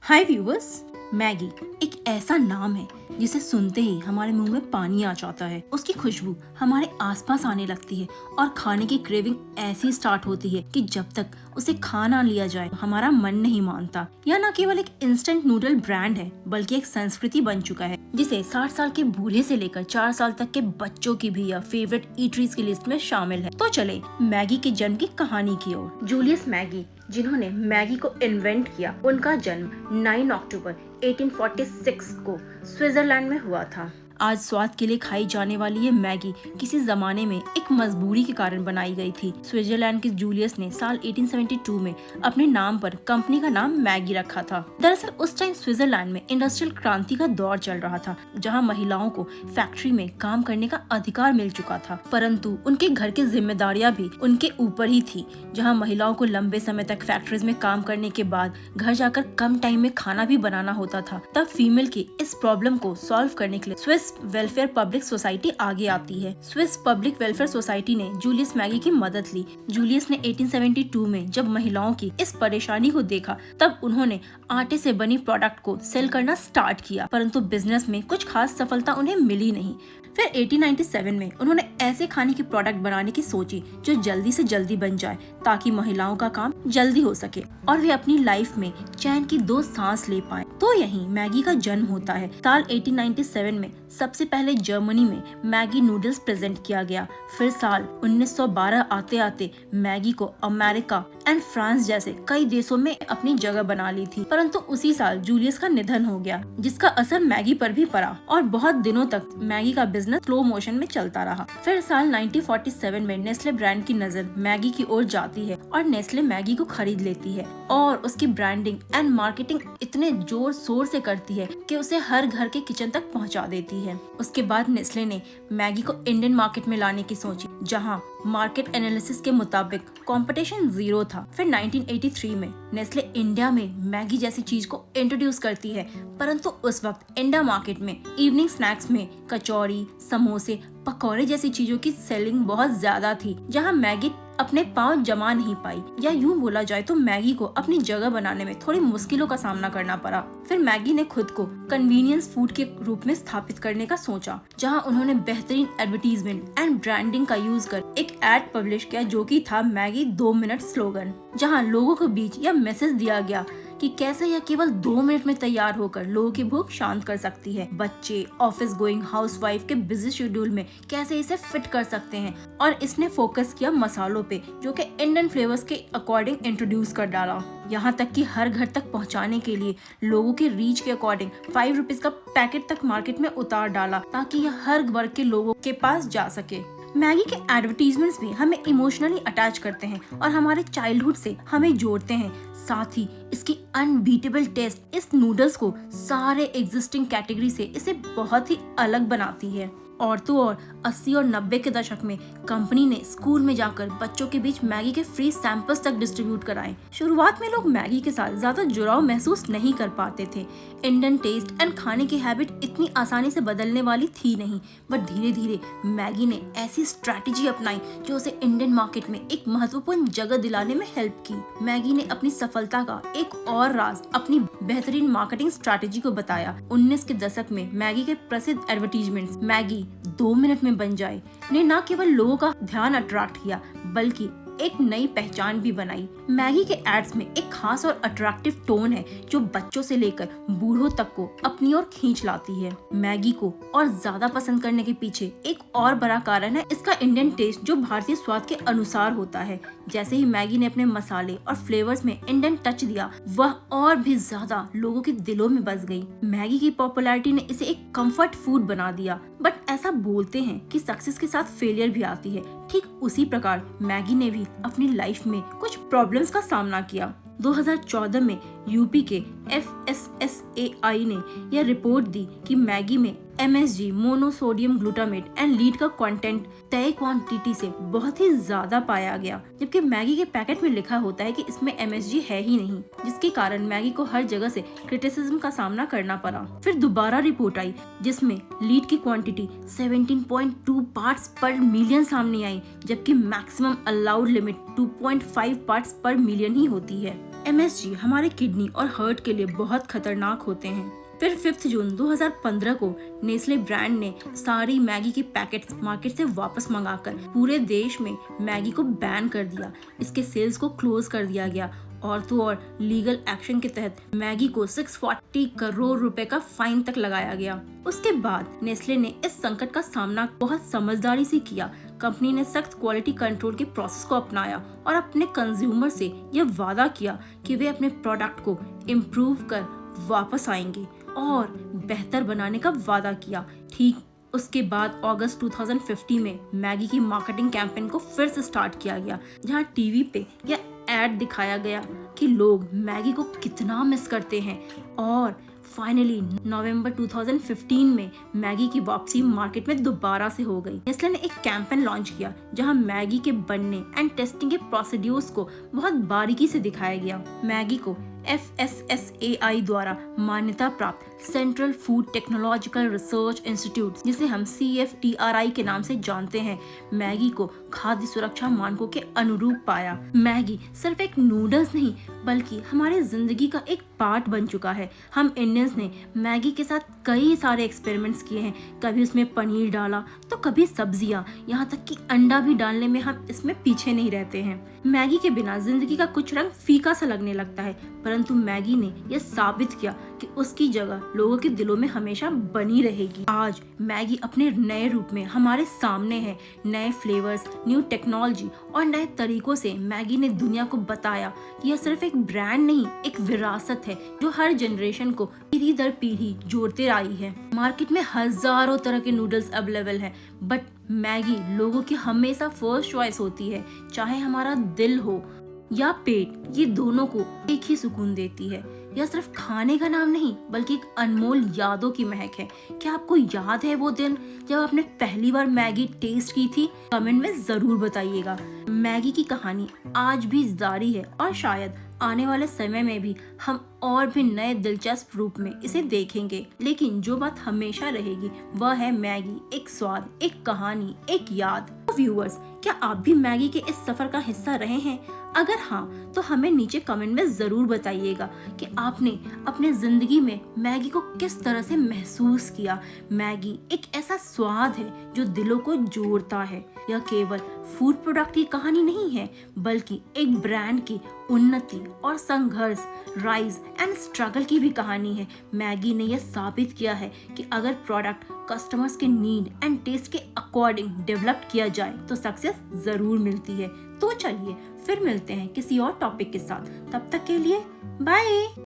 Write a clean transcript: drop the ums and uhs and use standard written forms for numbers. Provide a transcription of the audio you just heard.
हाय viewers. Maggi एक ऐसा नाम है जिसे सुनते ही हमारे मुंह में पानी आ जाता है। उसकी खुशबू हमारे आसपास आने लगती है और खाने की क्रेविंग ऐसी स्टार्ट होती है कि जब तक उसे खा ना लिया जाए हमारा मन नहीं मानता। यह न केवल एक इंस्टेंट नूडल ब्रांड है बल्कि एक संस्कृति बन चुका है जिसे 60 साल के बूढ़े से लेकर 4 साल तक के बच्चों की भी यह फेवरेट ईटरीज की लिस्ट में शामिल है। तो चले मैगी के जन्म की कहानी की ओर। जूलियस मैगी, जिन्होंने मैगी को इन्वेंट किया, उनका जन्म 9 अक्टूबर 1846 को स्विट्जरलैंड में हुआ था। आज स्वाद के लिए खाई जाने वाली ये मैगी किसी जमाने में एक मजबूरी के कारण बनाई गई थी। स्विट्जरलैंड के जूलियस ने साल 1872 में अपने नाम पर कंपनी का नाम मैगी रखा था। दरअसल उस टाइम स्विट्जरलैंड में इंडस्ट्रियल क्रांति का दौर चल रहा था, जहां महिलाओं को फैक्ट्री में काम करने का अधिकार मिल चुका था, परंतु उनके घर की जिम्मेदारियां भी उनके ऊपर ही थी। जहाँ महिलाओं को लंबे समय तक फैक्ट्रीज में काम करने के बाद घर जाकर कम टाइम में खाना भी बनाना होता था, तब फीमेल की इस प्रॉब्लम को सॉल्व करने के लिए स्विस वेलफेयर पब्लिक सोसाइटी आगे आती है। स्विस पब्लिक वेलफेयर सोसाइटी ने जूलियस मैगी की मदद ली। जूलियस ने 1872 में जब महिलाओं की इस परेशानी को देखा, तब उन्होंने आटे से बनी प्रोडक्ट को सेल करना स्टार्ट किया, परंतु बिजनेस में कुछ खास सफलता उन्हें मिली नहीं। फिर 1897 में उन्होंने ऐसे खाने की प्रोडक्ट बनाने की सोची जो जल्दी से जल्दी बन जाए ताकि महिलाओं का काम जल्दी हो सके और वे अपनी लाइफ में चैन की 2 सांस ले पाए। तो यहीं मैगी का जन्म होता है। साल 1897 में सबसे पहले जर्मनी में मैगी नूडल्स प्रेजेंट किया गया। फिर साल 1912 आते आते मैगी को अमेरिका एंड फ्रांस जैसे कई देशों में अपनी जगह बना ली थी, परंतु उसी साल जूलियस का निधन हो गया, जिसका असर मैगी पर भी पड़ा और बहुत दिनों तक मैगी का बिजनेस स्लो मोशन में चलता रहा। फिर साल 1947 में नेस्ले ब्रांड की नजर मैगी की ओर जाती है और नेस्ले मैगी को खरीद लेती है और उसकी ब्रांडिंग एंड मार्केटिंग इतने जोर शोर से करती है कि उसे हर घर के किचन तक पहुंचा देती है। उसके बाद नेस्ले ने मैगी को इंडियन मार्केट में लाने की सोची, जहां मार्केट एनालिसिस के मुताबिक कंपटीशन 0 था। फिर 1983 में नेस्ले इंडिया में मैगी जैसी चीज को इंट्रोड्यूस करती है, परंतु उस वक्त इंडिया मार्केट में इवनिंग स्नैक्स में कचौरी, समोसे, पकौड़े जैसी चीजों की सेलिंग बहुत ज्यादा थी, जहां मैगी अपने पांव जमा नहीं पाई, या यूं बोला जाए तो मैगी को अपनी जगह बनाने में थोड़ी मुश्किलों का सामना करना पड़ा। फिर मैगी ने खुद को कन्वीनियंस फूड के रूप में स्थापित करने का सोचा, जहां उन्होंने बेहतरीन एडवर्टीजमेंट एंड ब्रांडिंग का यूज कर एक एड पब्लिश किया जो कि था मैगी 2 मिनट स्लोगन, जहां लोगों के बीच यह मैसेज दिया गया कि कैसे यह केवल 2 मिनट में तैयार होकर लोगों की भूख शांत कर सकती है। बच्चे, ऑफिस गोइंग हाउसवाइफ के बिजी शेड्यूल में कैसे इसे फिट कर सकते हैं, और इसने फोकस किया मसालों पे, जो कि इंडियन फ्लेवर्स के अकॉर्डिंग इंट्रोड्यूस कर डाला। यहाँ तक कि हर घर तक पहुँचाने के लिए लोगों के रीच के अकॉर्डिंग 5 रुपीज का पैकेट तक मार्केट में उतार डाला, ताकि यह हर वर्ग के लोगों के पास जा सके। मैगी के एडवर्टीजमेंट्स भी हमें इमोशनली अटैच करते हैं और हमारे चाइल्डहुड से हमें जोड़ते हैं। साथ ही इसकी अनबीटेबल टेस्ट इस नूडल्स को सारे एग्जिस्टिंग कैटेगरी से इसे बहुत ही अलग बनाती है। और तो और 80 और 90 के दशक में कंपनी ने स्कूल में जाकर बच्चों के बीच मैगी के फ्री सैंपल्स तक डिस्ट्रीब्यूट कराए। शुरुआत में लोग मैगी के साथ ज्यादा जुड़ाव महसूस नहीं कर पाते थे। इंडियन टेस्ट एंड खाने की हैबिट इतनी आसानी से बदलने वाली थी नहीं, बट धीरे धीरे मैगी ने ऐसी स्ट्रैटेजी अपनाई जो उसे इंडियन मार्केट में एक महत्वपूर्ण जगह दिलाने में हेल्प की। मैगी ने अपनी सफलता का एक और राज अपनी बेहतरीन मार्केटिंग स्ट्रैटेजी को बताया। 19 के दशक में मैगी के प्रसिद्ध एडवर्टीजमेंट्स मैगी 2 मिनट में बन जाए ने न केवल लोगों का ध्यान अट्रैक्ट किया बल्कि एक नई पहचान भी बनाई। मैगी के एड्स में एक खास और अट्रैक्टिव टोन है जो बच्चों से लेकर बूढ़ों तक को अपनी ओर खींच लाती है। मैगी को और ज्यादा पसंद करने के पीछे एक और बड़ा कारण है इसका इंडियन टेस्ट, जो भारतीय स्वाद के अनुसार होता है। जैसे ही मैगी ने अपने मसाले और फ्लेवर्स में इंडियन टच दिया, वह और भी ज्यादा लोगों के दिलों में बस गई। मैगी की पॉपुलैरिटी ने इसे एक कंफर्ट फूड बना दिया, बट ऐसा बोलते हैं कि सक्सेस के साथ फेलियर भी आती है। ठीक उसी प्रकार मैगी ने भी अपनी लाइफ में कुछ प्रॉब्लम्स का सामना किया। 2014 में यूपी के FSSAI ने यह रिपोर्ट दी कि मैगी में MSG monosodium glutamate and lead का कंटेंट तय क्वांटिटी से बहुत ही ज्यादा पाया गया, जबकि मैगी के पैकेट में लिखा होता है कि इसमें MSG है ही नहीं, जिसके कारण मैगी को हर जगह से क्रिटिसिज्म का सामना करना पड़ा। फिर दोबारा रिपोर्ट आई जिसमें लीड की क्वांटिटी 17.2 पार्ट्स पर मिलियन सामने आई, जबकि मैक्सिमम अलाउड लिमिट 2.5 पार्ट्स पर मिलियन ही होती है। MSG हमारे किडनी और हार्ट के लिए बहुत खतरनाक होते हैं। फिर 5 जून 2015 को नेस्ले ब्रांड ने सारी मैगी की पैकेट्स मार्केट से वापस मंगाकर पूरे देश में मैगी को बैन कर दिया। इसके सेल्स को क्लोज कर दिया गया और तो और लीगल एक्शन के तहत मैगी को 640 करोड़ रुपए का फाइन तक लगाया गया। उसके बाद नेस्ले ने इस संकट का सामना बहुत समझदारी से किया। कंपनी ने सख्त क्वालिटी कंट्रोल के प्रोसेस को अपनाया और अपने कंज्यूमर से यह वादा किया कि वे अपने प्रोडक्ट को इम्प्रूव कर वापस आएंगे और बेहतर बनाने का वादा किया। ठीक उसके बाद अगस्त 2050 में मैगी की मार्केटिंग कैंपेन को फिर से स्टार्ट किया गया, जहां टीवी पे या एड दिखाया गया कि लोग मैगी को कितना मिस करते हैं। और फाइनली नवंबर 2015 में मैगी की वापसी मार्केट में दोबारा से हो गई। नेस्ले ने एक कैंपेन लॉन्च किया जहां मैगी के बनने एंड टेस्टिंग के प्रोसीड्यूर्स को बहुत बारीकी से दिखाया गया। मैगी को FSSAI द्वारा मान्यता प्राप्त central food technological research institute, जिसे हम CFTRI के नाम से जानते हैं, मैगी को खाद्य सुरक्षा मानकों के अनुरूप पाया। मैगी सिर्फ एक नूडल्स नहीं बल्कि हमारे जिंदगी का एक पार्ट बन चुका है। हम इंडियंस ने मैगी के साथ कई सारे एक्सपेरिमेंट्स किए हैं। कभी उसमें पनीर डाला तो कभी सब्जियां, यहाँ तक कि अंडा भी डालने में हम इसमें पीछे नहीं रहते हैं। मैगी के बिना जिंदगी का कुछ रंग फीका सा लगने लगता है, परंतु मैगी ने यह साबित किया कि उसकी जगह लोगों के दिलों में हमेशा बनी रहेगी। आज मैगी अपने नए रूप में हमारे सामने है। नए फ्लेवर्स, न्यू टेक्नोलॉजी और नए तरीकों से मैगी ने दुनिया को बताया कि यह सिर्फ एक ब्रांड नहीं, एक विरासत है जो हर जनरेशन को पीढ़ी दर पीढ़ी जोड़ते आई है। मार्केट में हजारों तरह के नूडल्स अवेलेबल हैं, बट मैगी लोगों की हमेशा फर्स्ट चॉइस होती है। चाहे हमारा दिल हो या पेट, ये दोनों को एक ही सुकून देती है। यह सिर्फ खाने का नाम नहीं बल्कि एक अनमोल यादों की महक है। क्या आपको याद है वो दिन जब आपने पहली बार मैगी टेस्ट की थी? कमेंट में जरूर बताइएगा। मैगी की कहानी आज भी जारी है और शायद आने वाले समय में भी हम और भी नए दिलचस्प रूप में इसे देखेंगे। लेकिन जो बात हमेशा रहेगी वह है मैगी एक स्वाद, एक कहानी, एक याद। व्यूअर्स, क्या आप भी मैगी के इस सफर का हिस्सा रहे हैं? अगर हाँ तो हमें नीचे कमेंट में जरूर बताइएगा कि आपने अपने जिंदगी में मैगी को किस तरह से महसूस किया। मैगी एक ऐसा स्वाद है जो दिलों को जोड़ता है। यह केवल फूड प्रोडक्ट की कहानी नहीं है बल्कि एक ब्रांड की उन्नति और संघर्ष, राइज एंड स्ट्रगल की भी कहानी है। मैगी ने यह साबित किया है कि अगर प्रोडक्ट कस्टमर्स के नीड एंड टेस्ट के अकॉर्डिंग डेवलप किया जाए तो सक्सेस जरूर मिलती है। तो चलिए फिर मिलते हैं किसी और टॉपिक के साथ। तब तक के लिए बाय।